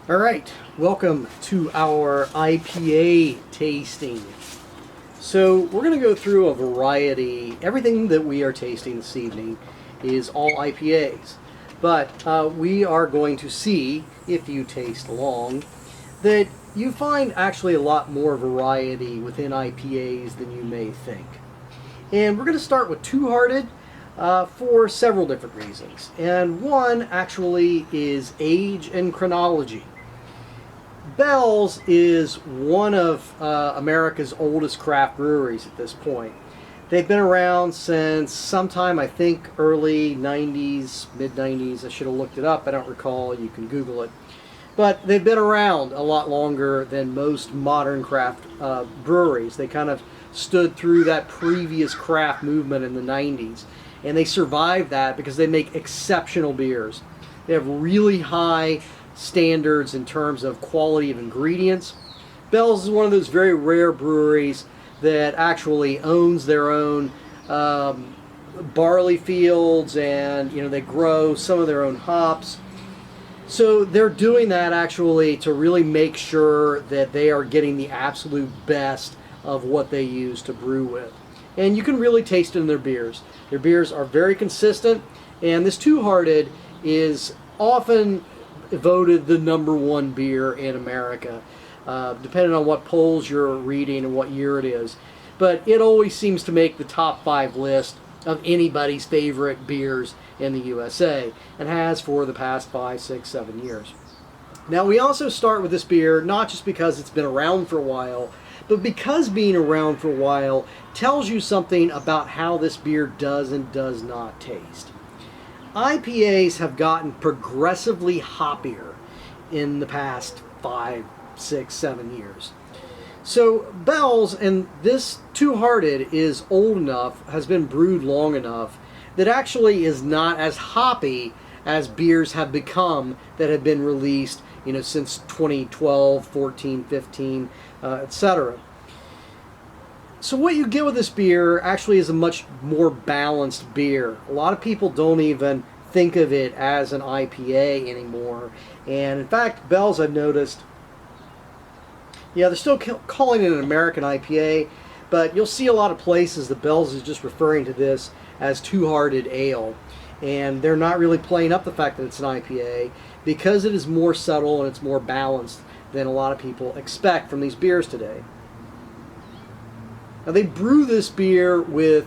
All right, welcome to our IPA tasting. So we're going to go through a variety. Everything that we are tasting this evening is all IPAs, but we are going to see, if you taste along, that you find actually a lot more variety within IPAs than you may think. And we're going to start with Two Hearted for several different reasons. And one actually is age and chronology. Bell's is one of America's oldest craft breweries at this point. They've been around since sometime, I think, early 90s, mid 90s. I should have looked it up. I don't recall. You can Google it. But they've been around a lot longer than most modern craft breweries. They kind of stood through that previous craft movement in the 90s. And they survived that because they make exceptional beers. They have really high standards in terms of quality of ingredients. Bell's is one of those very rare breweries that actually owns their own barley fields, and they grow some of their own hops. So they're doing that actually to really make sure that they are getting the absolute best of what they use to brew with. And you can really taste it in their beers. Their beers are very consistent, and this Two Hearted is often voted the #1 beer in America, depending on what polls you're reading and what year it is. But it always seems to make the top 5 list of anybody's favorite beers in the USA, and has for the past 5, 6, 7 years. Now we also start with this beer not just because it's been around for a while, but because being around for a while tells you something about how this beer does and does not taste. IPAs have gotten progressively hoppier in the past 5, 6, 7 years. So Bell's, and this Two Hearted is old enough, has been brewed long enough, that actually is not as hoppy as beers have become that have been released since 2012, 14, 15, etc. So what you get with this beer actually is a much more balanced beer. A lot of people don't even think of it as an IPA anymore. And in fact, Bell's, I've noticed, they're still calling it an American IPA, but you'll see a lot of places that Bell's is just referring to this as Two Hearted Ale. And they're not really playing up the fact that it's an IPA because it is more subtle and it's more balanced than a lot of people expect from these beers today. Now they brew this beer with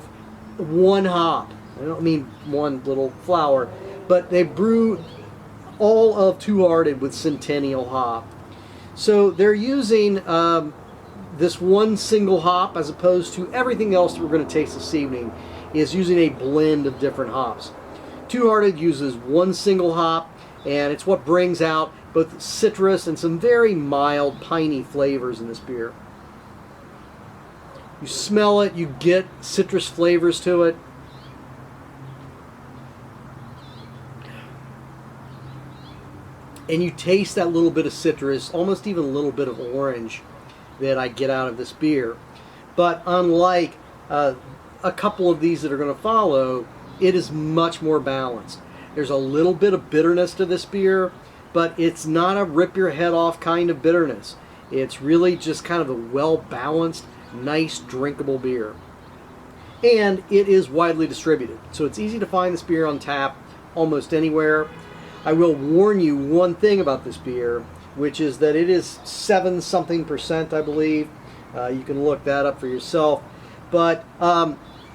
one hop. I don't mean one little flower, but they brew all of Two Hearted with Centennial hop. So they're using this one single hop, as opposed to everything else that we're going to taste this evening is using a blend of different hops. Two Hearted uses one single hop, and it's what brings out both citrus and some very mild piney flavors in this beer. You smell it, you get citrus flavors to it. And you taste that little bit of citrus, almost even a little bit of orange that I get out of this beer. But unlike a couple of these that are going to follow, it is much more balanced. There's a little bit of bitterness to this beer, but it's not a rip your head off kind of bitterness. It's really just kind of a well-balanced, nice, drinkable beer. And it is widely distributed, so it's easy to find this beer on tap almost anywhere. I will warn you one thing about this beer, which is that it is 7-something%, I believe. You can look that up for yourself. But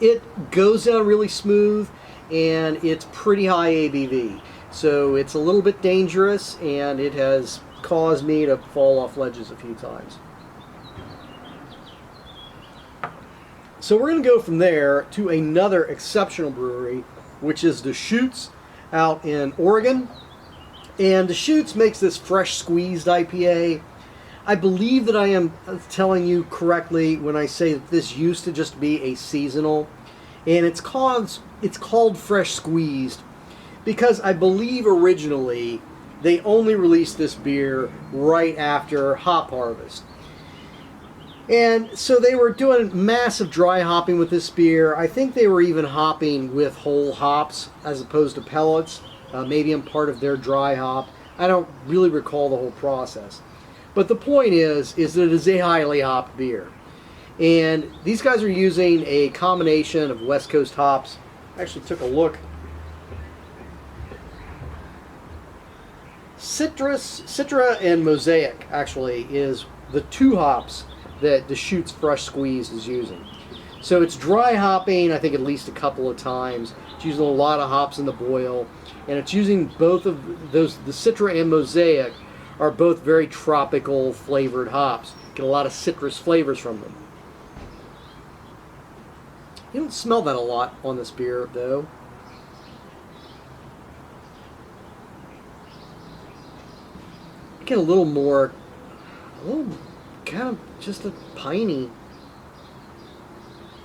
it goes down really smooth, and it's pretty high ABV. So it's a little bit dangerous, and it has caused me to fall off ledges a few times. So we're going to go from there to another exceptional brewery, which is Deschutes out in Oregon. And Deschutes makes this fresh squeezed IPA. I believe that I am telling you correctly when I say that this used to just be a seasonal. And it's called fresh squeezed because I believe originally they only released this beer right after hop harvest. And so they were doing massive dry hopping with this beer. I think they were even hopping with whole hops as opposed to pellets. Maybe I'm part of their dry hop. I don't really recall the whole process. But the point is that it is a highly hopped beer. And these guys are using a combination of West Coast hops. I actually took a look. Citra and Mosaic actually is the two hops that Deschutes Fresh Squeezed is using. So it's dry hopping, I think at least a couple of times. It's using a lot of hops in the boil, and it's using both of those. The Citra and Mosaic are both very tropical flavored hops. Get a lot of citrus flavors from them. You don't smell that a lot on this beer, though. I get a little kind of just a piney.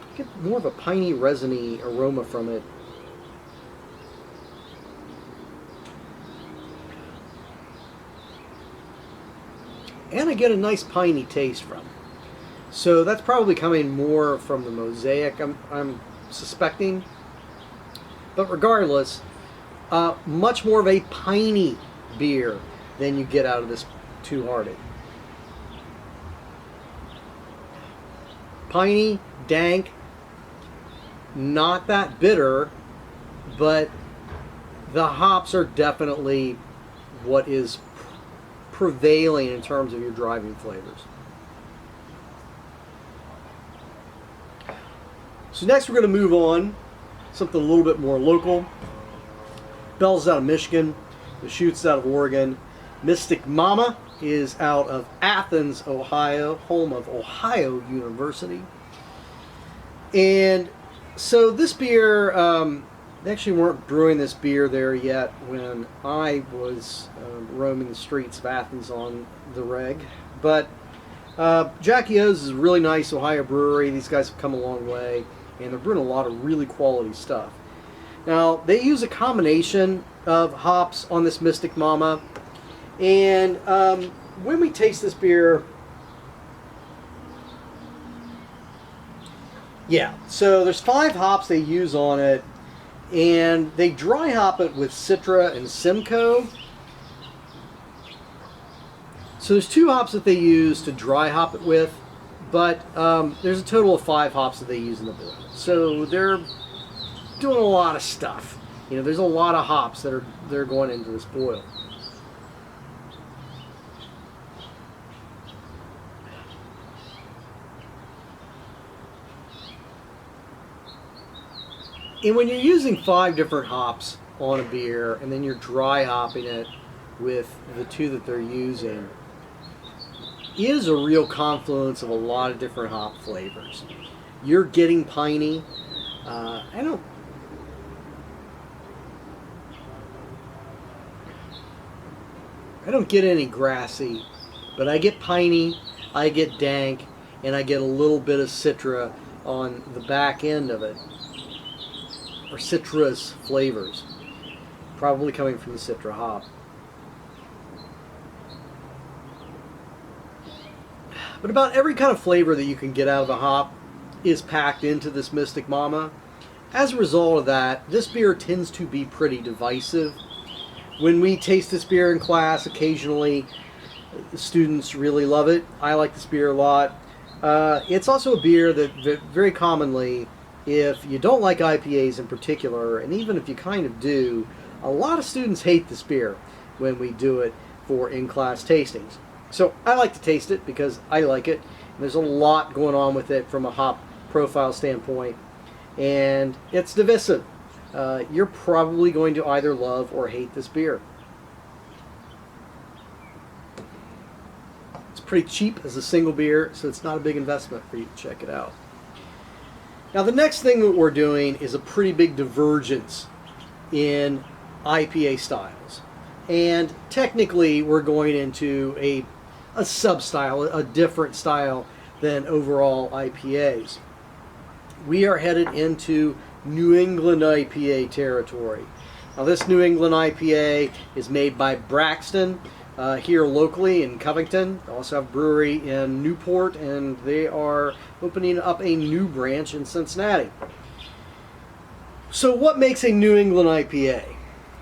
I get more of a piney, resiny aroma from it. And I get a nice piney taste from it. So that's probably coming more from the Mosaic, I'm suspecting. But regardless, much more of a piney beer than you get out of this Two Hearted. Piney, dank, not that bitter, but the hops are definitely what is prevailing in terms of your driving flavors. So next we're going to move on, something a little bit more local. Bell's out of Michigan, Deschutes out of Oregon. Mystic Mama is out of Athens, Ohio, home of Ohio University. And so this beer, they actually weren't brewing this beer there yet when I was roaming the streets of Athens on the reg. But Jackie O's is a really nice Ohio brewery. These guys have come a long way, and they're brewing a lot of really quality stuff. Now, they use a combination of hops on this Mystic Mama. And when we taste this beer, yeah, so there's 5 hops they use on it, and they dry hop it with Citra and Simcoe. So there's 2 hops that they use to dry hop it with, but there's a total of 5 hops that they use in the boil. So they're doing a lot of stuff. You know, there's a lot of hops that are going into this boil. And when you're using 5 different hops on a beer, and then you're dry hopping it with the 2 that they're using, it is a real confluence of a lot of different hop flavors. You're getting piney. I don't get any grassy, but I get piney, I get dank, and I get a little bit of Citra on the back end of it. Or citrus flavors, probably coming from the Citra hop. But about every kind of flavor that you can get out of a hop is packed into this Mystic Mama. As a result of that, this beer tends to be pretty divisive. When we taste this beer in class, occasionally the students really love it. I like this beer a lot. It's also a beer that very commonly, if you don't like IPAs in particular, and even if you kind of do, a lot of students hate this beer when we do it for in-class tastings. So I like to taste it because I like it. And there's a lot going on with it from a hop profile standpoint, and it's divisive. You're probably going to either love or hate this beer. It's pretty cheap as a single beer, so it's not a big investment for you to check it out. Now the next thing that we're doing is a pretty big divergence in IPA styles. And technically we're going into a sub-style, a different style than overall IPAs. We are headed into New England IPA territory. Now this New England IPA is made by Braxton here locally in Covington. They also have a brewery in Newport, and they are opening up a new branch in Cincinnati. So what makes a New England IPA?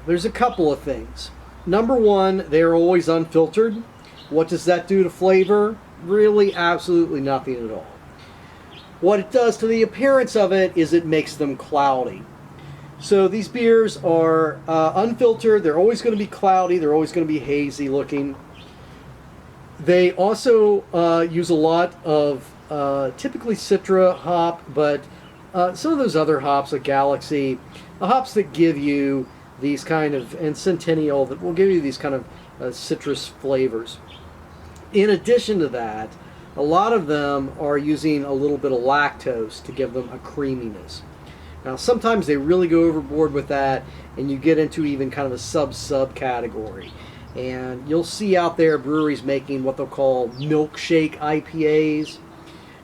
There's a couple of things. Number one, they're always unfiltered. What does that do to flavor? Really, absolutely nothing at all. What it does to the appearance of it is it makes them cloudy. So these beers are unfiltered. They're always going to be cloudy. They're always going to be hazy looking. They also use a lot of typically Citra hop, but some of those other hops like Galaxy, the hops that give you these kind of, and Centennial, that will give you these kind of citrus flavors. In addition to that, a lot of them are using a little bit of lactose to give them a creaminess. Now, sometimes they really go overboard with that, and you get into even kind of a sub category. And you'll see out there breweries making what they'll call milkshake IPAs.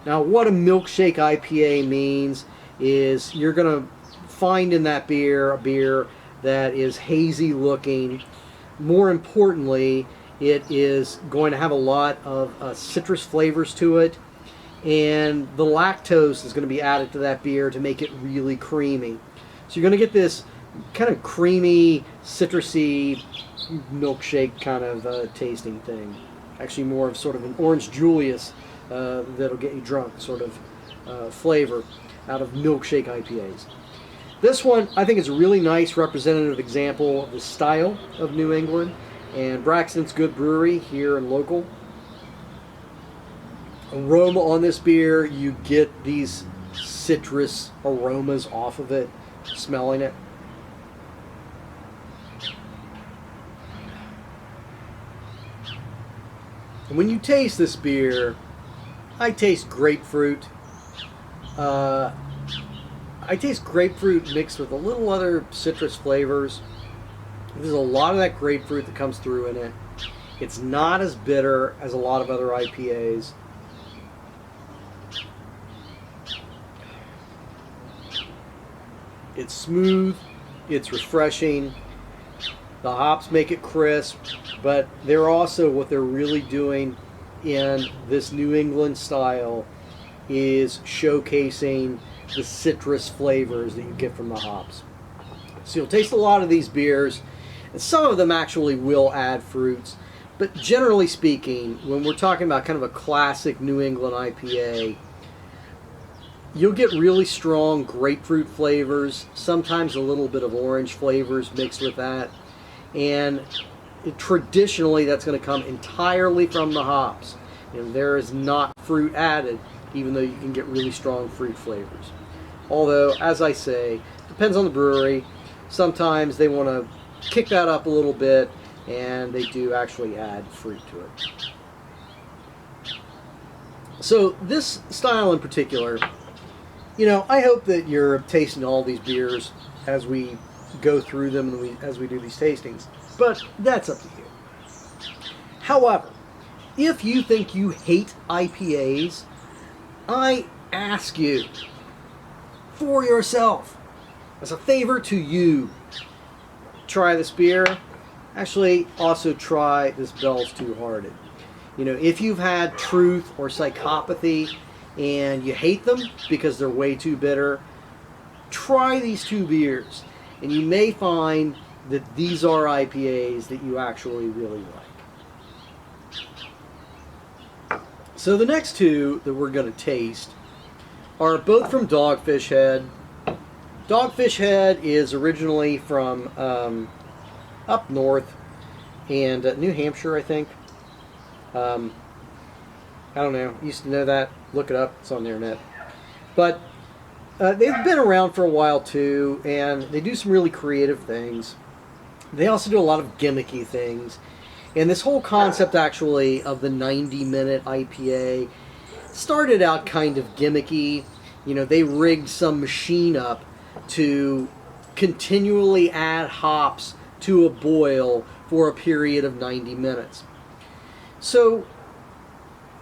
Now, what a milkshake IPA means is you're going to find in that beer a beer that is hazy looking. More importantly, it is going to have a lot of citrus flavors to it, and the lactose is going to be added to that beer to make it really creamy. So you're going to get this kind of creamy, citrusy milkshake kind of tasting thing. Actually more of sort of an Orange Julius that'll get you drunk sort of flavor out of milkshake IPAs. This one, I think, is a really nice representative example of the style of New England, and Braxton's Good Brewery here in local. Aroma on this beer, you get these citrus aromas off of it, smelling it. And when you taste this beer, I taste grapefruit. I taste grapefruit mixed with a little other citrus flavors. There's a lot of that grapefruit that comes through in it. It's not as bitter as a lot of other IPAs. It's smooth, it's refreshing. The hops make it crisp, but they're also, what they're really doing in this New England style is showcasing the citrus flavors that you get from the hops. So you'll taste a lot of these beers, and some of them actually will add fruits, but generally speaking, when we're talking about kind of a classic New England IPA, you'll get really strong grapefruit flavors, sometimes a little bit of orange flavors mixed with that, and traditionally that's going to come entirely from the hops. And there is not fruit added, even though you can get really strong fruit flavors. Although, as I say, depends on the brewery. Sometimes they want to kick that up a little bit, and they do actually add fruit to it. So this style in particular, you know, I hope that you're tasting all these beers as we go through them and as we do these tastings. But that's up to you. However, if you think you hate IPAs, I ask you, for yourself, as a favor to you, try this beer. Actually, also try this Bell's Two Hearted. You know, if you've had Truth or Psychopathy and you hate them because they're way too bitter, try these two beers, and you may find that these are IPAs that you actually really like. So the next two that we're going to taste are both from Dogfish Head. Dogfish Head is originally from up north and New Hampshire, I think. I don't know. Used to know that. Look it up. It's on the internet. But they've been around for a while too, and they do some really creative things. They also do a lot of gimmicky things. And this whole concept actually of the 90-minute IPA started out kind of gimmicky. You know, they rigged some machine up to continually add hops to a boil for a period of 90 minutes. So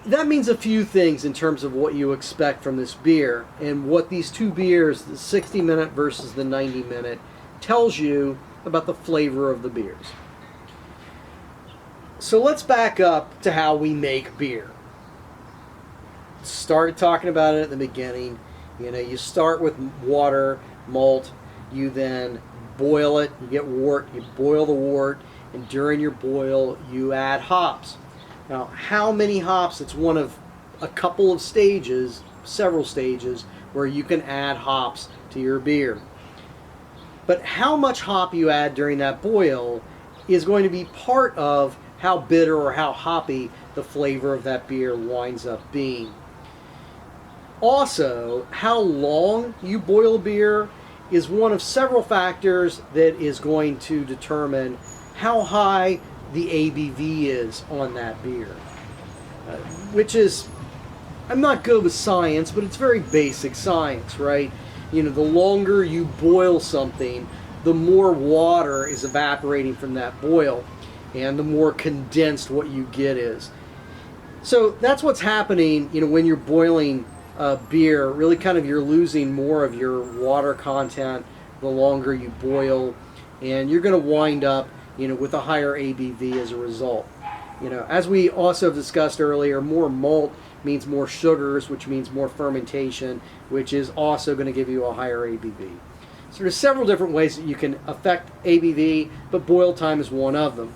that means a few things in terms of what you expect from this beer, and what these two beers, the 60-minute versus the 90-minute, tells you about the flavor of the beers. So let's back up to how we make beer. Started talking about it at the beginning. You know, you start with water, malt, you then boil it, you get wort, you boil the wort, and during your boil you add hops. Now, how many hops? It's one of a couple of stages, several stages, where you can add hops to your beer. But how much hop you add during that boil is going to be part of how bitter or how hoppy the flavor of that beer winds up being. Also, how long you boil beer is one of several factors that is going to determine how high the ABV is on that beer. Which is, I'm not good with science, but it's very basic science, right? You know, the longer you boil something, the more water is evaporating from that boil, and the more condensed what you get is. So that's what's happening, you know, when you're boiling beer. Really kind of you're losing more of your water content the longer you boil, and you're going to wind up, you know, with a higher ABV as a result. You know, as we also have discussed earlier, more malt means more sugars, which means more fermentation, which is also going to give you a higher ABV. So there's several different ways that you can affect ABV, but boil time is one of them.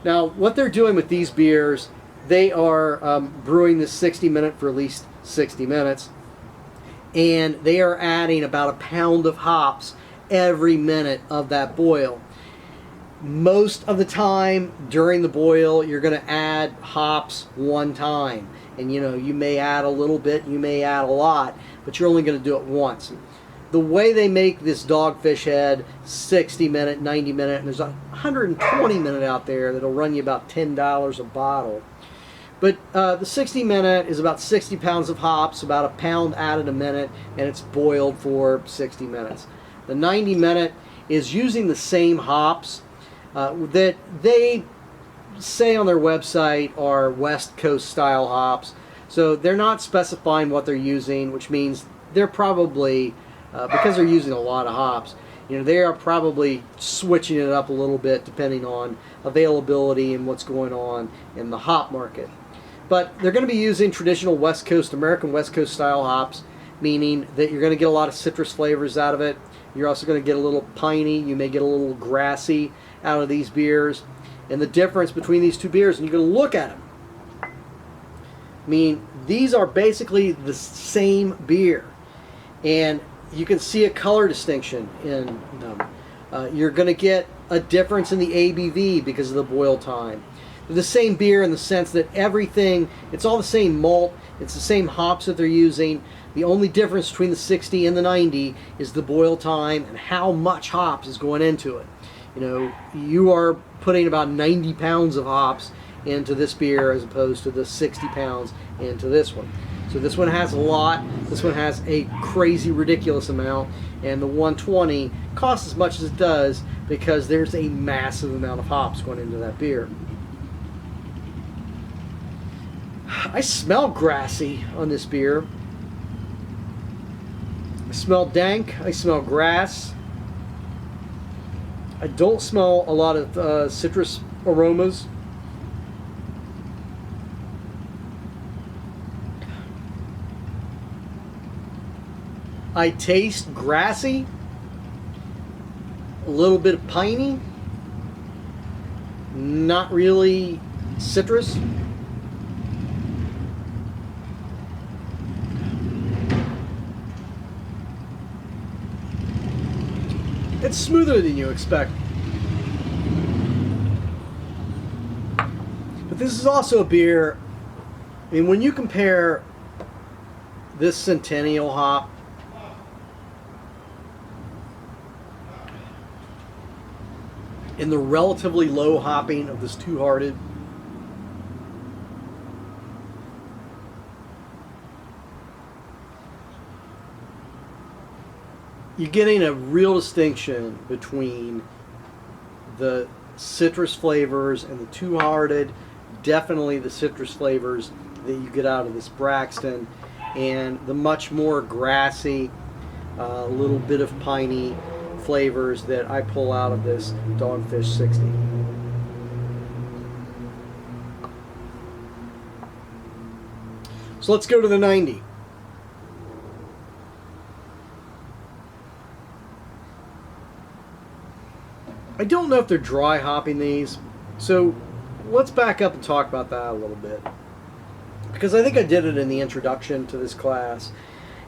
Now, what they're doing with these beers, they are brewing this 60-minute for at least 60 minutes, and they are adding about a pound of hops every minute of that boil. Most of the time during the boil, you're going to add hops one time. And you know, you may add a little bit, you may add a lot, but you're only going to do it once. The way they make this Dogfish Head 60-minute, 90-minute, and there's a 120-minute out there that'll run you about $10 a bottle. But the 60-minute is about 60 pounds of hops, about a pound added a minute, and it's boiled for 60 minutes. The 90-minute is using the same hops that they say on their website are West Coast style hops. So they're not specifying what they're using, which means they're probably, because they're using a lot of hops, you know, they are probably switching it up a little bit depending on availability and what's going on in the hop market. But they're going to be using traditional West Coast, American West Coast style hops, meaning that you're going to get a lot of citrus flavors out of it. You're also going to get a little piney, you may get a little grassy out of these beers. And the difference between these two beers, and you're going to look at them, I mean, these are basically the same beer. And you can see a color distinction in them. You're going to get a difference in the ABV because of the boil time. They're the same beer in the sense that everything, it's all the same malt, it's the same hops that they're using. The only difference between the 60 and the 90 is the boil time and how much hops is going into it. You know, you are putting about 90 pounds of hops into this beer as opposed to the 60 pounds into this one. So this one has a lot, this one has a crazy ridiculous amount, and the 120 costs as much as it does because there's a massive amount of hops going into that beer. I smell grassy on this beer. I smell dank, I smell grass. I don't smell a lot of citrus aromas. I taste grassy, a little bit of piney, not really citrus. It's smoother than you expect. But this is also a beer, I mean, when you compare this Centennial hop and the relatively low hopping of this Two Hearted, you're getting a real distinction between the citrus flavors and the Two Hearted, definitely the citrus flavors that you get out of this Braxton, and the much more grassy, little bit of piney flavors that I pull out of this Dogfish 60. So let's go to the 90. I don't know if they're dry hopping these, so let's back up and talk about that a little bit. Because I think I did it in the introduction to this class,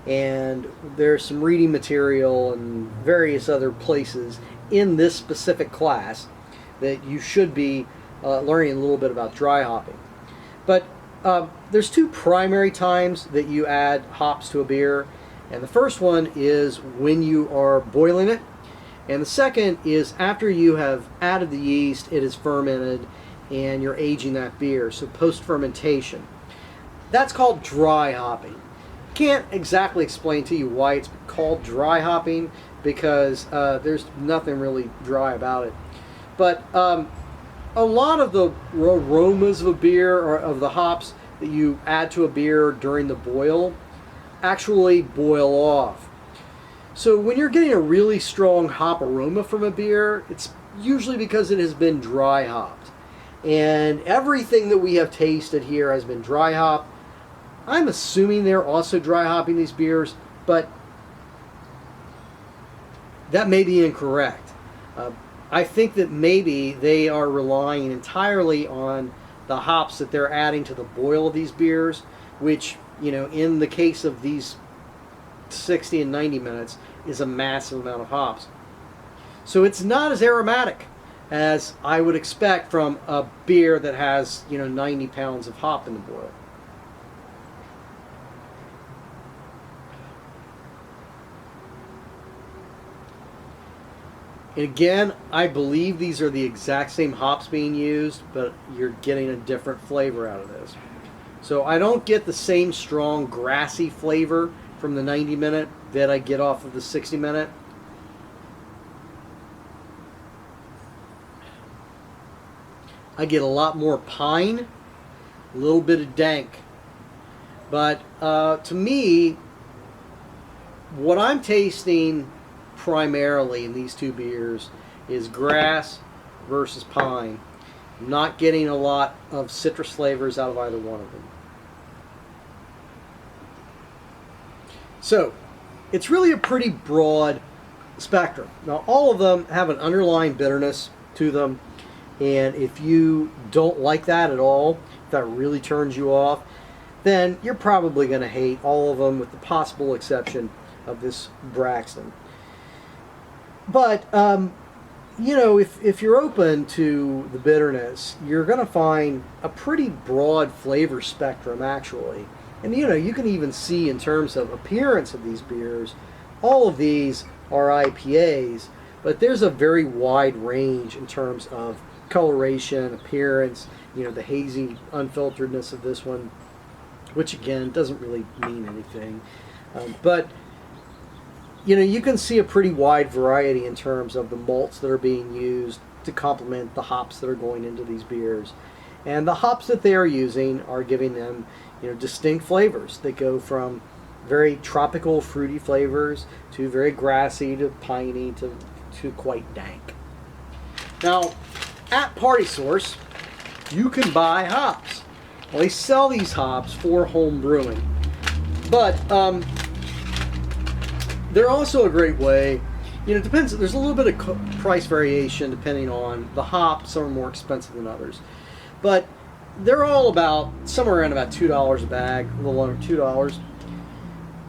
and there's some reading material and various other places in this specific class that you should be learning a little bit about dry hopping. But there's two primary times that you add hops to a beer, and the first one is when you are boiling it, and the second is after you have added the yeast, it is fermented, and you're aging that beer, so post-fermentation. That's called dry hopping. Can't exactly explain to you why it's called dry hopping, because there's nothing really dry about it. But a lot of the aromas of a beer, or of the hops that you add to a beer during the boil, actually boil off. So when you're getting a really strong hop aroma from a beer, it's usually because it has been dry hopped. And everything that we have tasted here has been dry hopped. I'm assuming they're also dry hopping these beers, but that may be incorrect. I think that maybe they are relying entirely on the hops that they're adding to the boil of these beers, which, you know, in the case of these 60 and 90 minutes, is a massive amount of hops. So it's not as aromatic as I would expect from a beer that has, you know, 90 pounds of hop in the boil. And again, I believe these are the exact same hops being used, but you're getting a different flavor out of this. So I don't get the same strong grassy flavor from the 90 minute that I get off of the 60 minute. I get a lot more pine, a little bit of dank. But to me, what I'm tasting primarily in these two beers is grass versus pine. I'm not getting a lot of citrus flavors out of either one of them. So it's really a pretty broad spectrum. Now all of them have an underlying bitterness to them, and if you don't like that at all, if that really turns you off, then you're probably going to hate all of them, with the possible exception of this Braxton. But, you know, if you're open to the bitterness, you're going to find a pretty broad flavor spectrum, actually. And, you know, you can even see in terms of appearance of these beers, all of these are IPAs, but there's a very wide range in terms of coloration, appearance, you know, the hazy unfilteredness of this one, which, again, doesn't really mean anything. But you know, you can see a pretty wide variety in terms of the malts that are being used to complement the hops that are going into these beers. And the hops that they are using are giving them, you know, distinct flavors. They go from very tropical, fruity flavors to very grassy to piney to quite dank. Now, at Party Source, you can buy hops. Well, they sell these hops for home brewing. But they're also a great way, you know, it depends, there's a little bit of price variation depending on the hop. Some are more expensive than others. But they're all about, somewhere around about $2 a bag, a little under $2.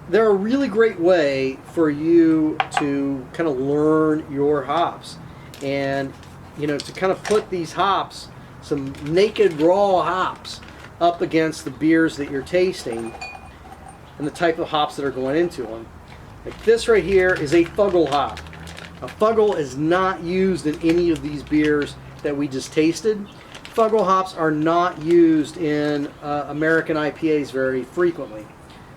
They're a really great way for you to kind of learn your hops. And, you know, to kind of put these hops, some naked raw hops, up against the beers that you're tasting and the type of hops that are going into them. Like this right here is a Fuggle hop. A Fuggle is not used in any of these beers that we just tasted. Fuggle hops are not used in American IPAs very frequently.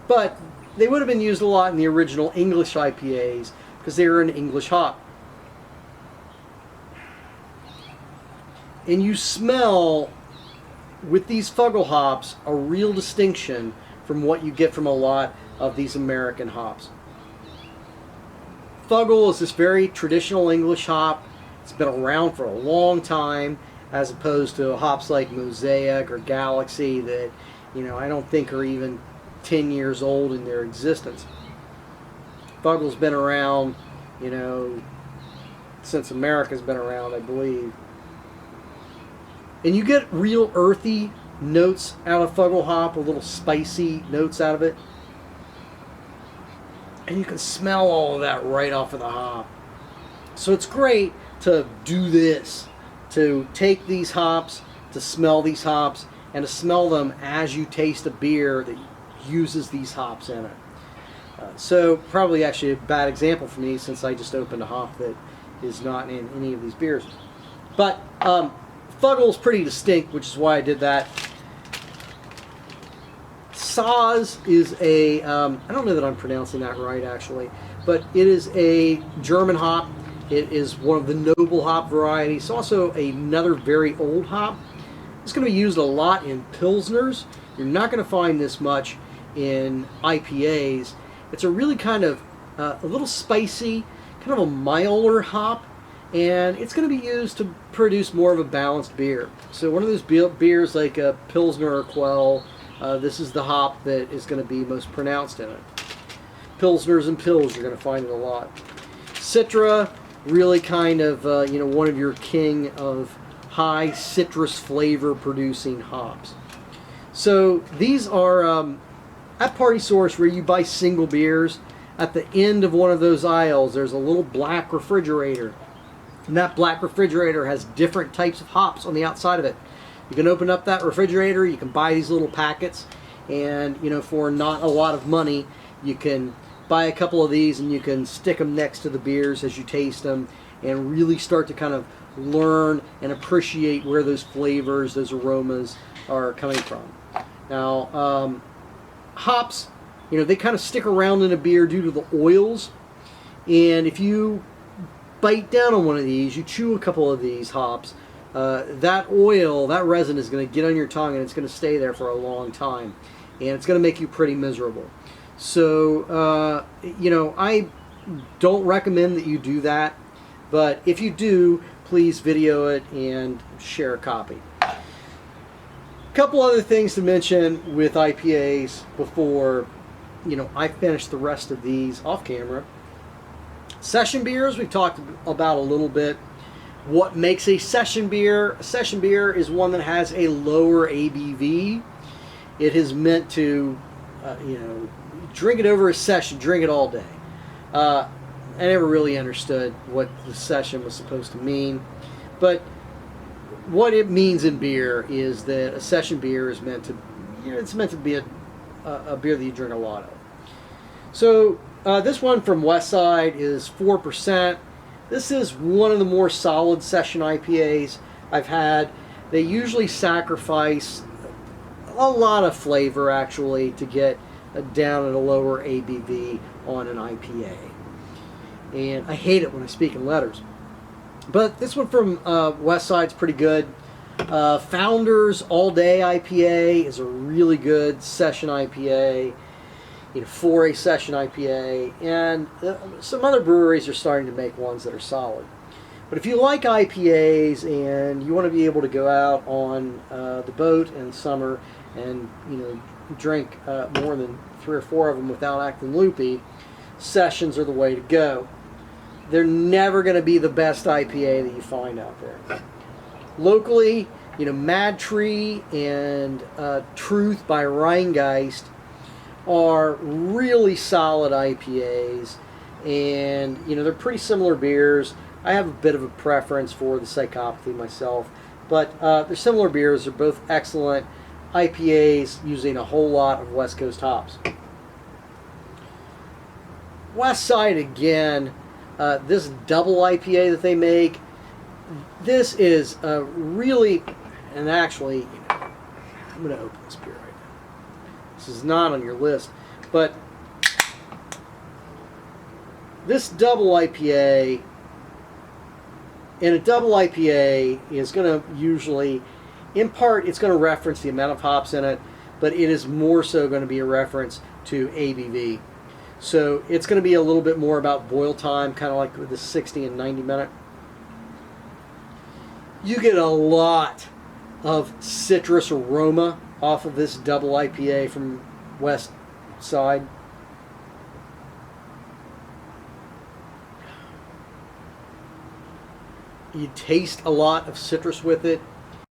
But they would have been used a lot in the original English IPAs because they were an English hop. And you smell, with these Fuggle hops, a real distinction from what you get from a lot of these American hops. Fuggle is this very traditional English hop. It's been around for a long time, as opposed to hops like Mosaic or Galaxy that, you know, I don't think are even 10 years old in their existence. Fuggle's been around, you know, since America's been around, I believe. And you get real earthy notes out of Fuggle hop, a little spicy notes out of it. And you can smell all of that right off of the hop. So it's great to do this, to take these hops, to smell these hops, and to smell them as you taste a beer that uses these hops in it. So probably actually a bad example for me, since I just opened a hop that is not in any of these beers. But Fuggle's pretty distinct, which is why I did that. Saaz is a, I don't know that I'm pronouncing that right actually, but it is a German hop. It is one of the noble hop varieties. It's also another very old hop. It's going to be used a lot in Pilsners. You're not going to find this much in IPAs. It's a really kind of, a little spicy, kind of a milder hop, and it's going to be used to produce more of a balanced beer. So one of those beers like a Pilsner or Quell, this is the hop that is going to be most pronounced in it. Pilsners and Pils, you're going to find it a lot. Citra, really kind of, one of your king of high citrus flavor producing hops. So these are, at Party Source, where you buy single beers, at the end of one of those aisles, there's a little black refrigerator. And that black refrigerator has different types of hops on the outside of it. You can open up that refrigerator, you can buy these little packets, and for not a lot of money, you can buy a couple of these and you can stick them next to the beers as you taste them and really start to kind of learn and appreciate where those flavors, those aromas are coming from. Now, hops, they kind of stick around in a beer due to the oils, and if you bite down on one of these, you chew a couple of these hops, that oil, that resin is going to get on your tongue and it's going to stay there for a long time, and it's going to make you pretty miserable. So, I don't recommend that you do that, but if you do, please video it and share a copy. A couple other things to mention with IPAs before, I finish the rest of these off camera. Session beers, we've talked about a little bit. What makes a session beer? A session beer is one that has a lower ABV. It is meant to, drink it over a session, drink it all day. I never really understood what the session was supposed to mean, but what it means in beer is that a session beer is meant to, it's meant to be a beer that you drink a lot of. So this one from Westside is 4%. This is one of the more solid session IPAs I've had. They usually sacrifice a lot of flavor actually to get down at a lower ABV on an IPA. And I hate it when I speak in letters. But this one from Westside's pretty good. Founders All Day IPA is a really good session IPA, for a session IPA. And some other breweries are starting to make ones that are solid. But if you like IPAs and you want to be able to go out on the boat in summer and drink more than 3 or 4 of them without acting loopy, sessions are the way to go. They're never going to be the best IPA that you find out there. Locally, Mad Tree and Truth by Rheingeist are really solid IPAs, and they're pretty similar beers. I have a bit of a preference for the Psychopathy myself, but they're similar beers. They're both excellent IPAs using a whole lot of West Coast hops. West Side again. This double IPA that they make, this is really, and actually, I'm going to open this beer right now. This is not on your list, but this double IPA, and a double IPA is going to usually, in part, it's going to reference the amount of hops in it, but it is more so going to be a reference to ABV. So it's going to be a little bit more about boil time, kind of like with the 60 and 90 minute. You get a lot of citrus aroma off of this double IPA from West Side. You taste a lot of citrus with it.